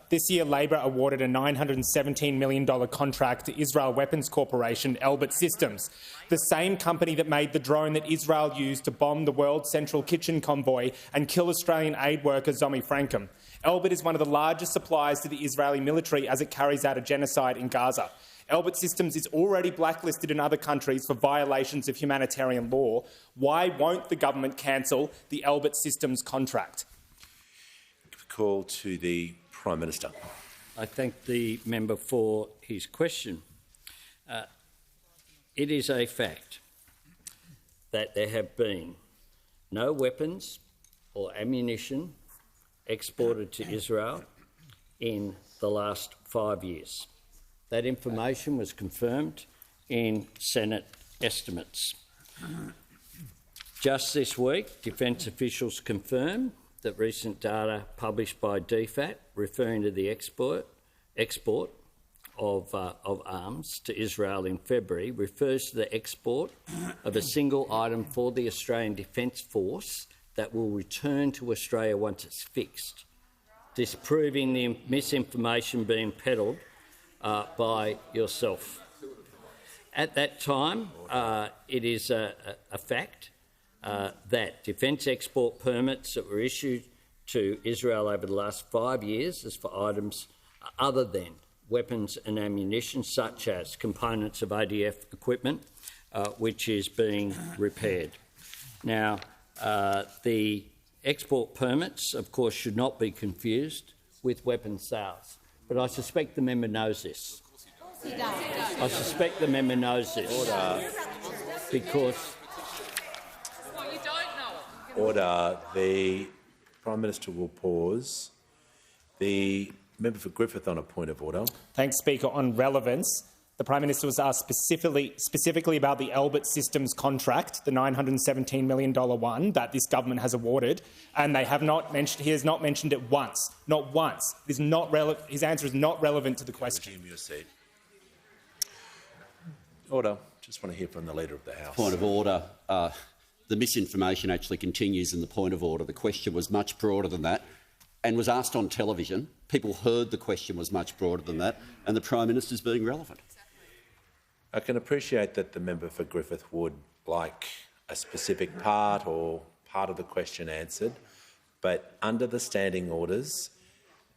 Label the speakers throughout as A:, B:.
A: this year Labor awarded a $917 million contract to Israel Weapons Corporation, Elbit Systems, the same company that made the drone that Israel used to bomb the World Central Kitchen convoy and kill Australian aid worker Zomi Frankham. Elbit is one of the largest suppliers to the Israeli military as it carries out a genocide in Gaza. Elbit Systems is already blacklisted in other countries for violations of humanitarian law. Why won't the government cancel the Elbit Systems contract?
B: Call to the Prime Minister.
C: I thank the member for his question. It is a fact that there have been no weapons or ammunition exported to Israel in the last 5 years. That information was confirmed in Senate estimates. Just this week, Defence officials confirmed that recent data published by DFAT referring to the export of arms to Israel in February refers to the export of a single item for the Australian Defence Force that will return to Australia once it's fixed, disproving the misinformation being peddled by yourself. At that time, it is a fact that defence export permits that were issued to Israel over the last 5 years is for items other than weapons and ammunition, such as components of ADF equipment, which is being repaired. Now, the export permits, of course, should not be confused with weapons sales. But I suspect the member knows this. I suspect the member knows this.
B: Order.
C: Because...
B: Order. The Prime Minister will pause. The member for Griffith on a point of order.
A: Thanks, Speaker. On relevance, the Prime Minister was asked specifically about the Elbit Systems contract, the $917 million one that this government has awarded, and they have not mentioned. He has not mentioned it once. Not once. His answer is not relevant to the question.
B: Resume your seat. Order. Just want to hear from the Leader of the House.
D: Point of order. The misinformation actually continues in the point of order. The question was much broader than that and was asked on television. People heard the question was much broader than that, and the Prime Minister is being relevant.
B: I can appreciate that the member for Griffith would like a specific part or part of the question answered, but under the standing orders,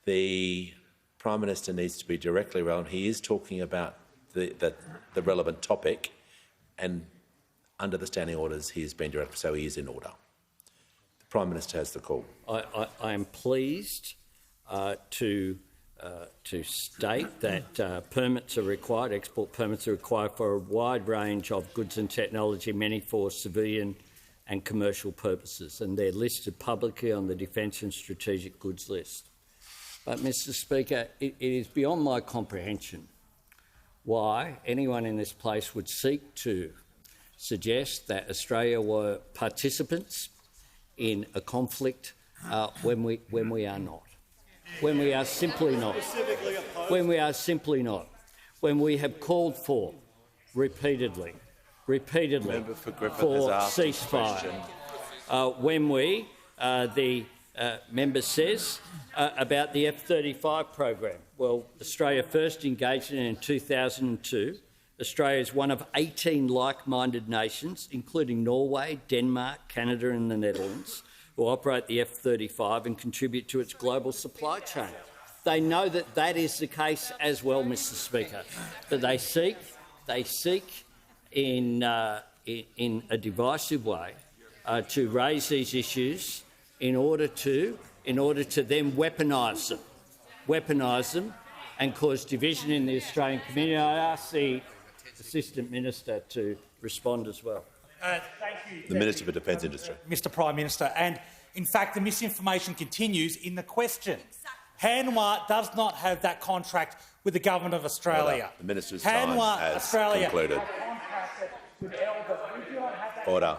B: the Prime Minister needs to be directly relevant. He is talking about the relevant topic, and under the standing orders he has been direct, so he is in order. The Prime Minister has the call.
C: I am pleased to state that permits are required, export permits are required for a wide range of goods and technology, many for civilian and commercial purposes, and they're listed publicly on the Defence and Strategic Goods list. But, Mr Speaker, it is beyond my comprehension why anyone in this place would seek to suggest that Australia were participants in a conflict when we are not. When we are simply not. When we are simply not. When we have called for repeatedly for ceasefire. When we, the member says about the F-35 program. Well, Australia first engaged in it in 2002. Australia is one of 18 like-minded nations, including Norway, Denmark, Canada and the Netherlands, who operate the F-35 and contribute to its global supply chain. They know that that is the case as well, Mr Speaker, but they seek in a divisive way to raise these issues in order to then weaponise them and cause division in the Australian community. I ask the Assistant Minister to respond as well.
E: Thank you.
B: The Minister for Defence Industry.
E: Mr Prime Minister. And in fact, the misinformation continues in the question. Hanwha does not have that contract with the Government of Australia.
B: Order. The Minister's time has concluded. Order.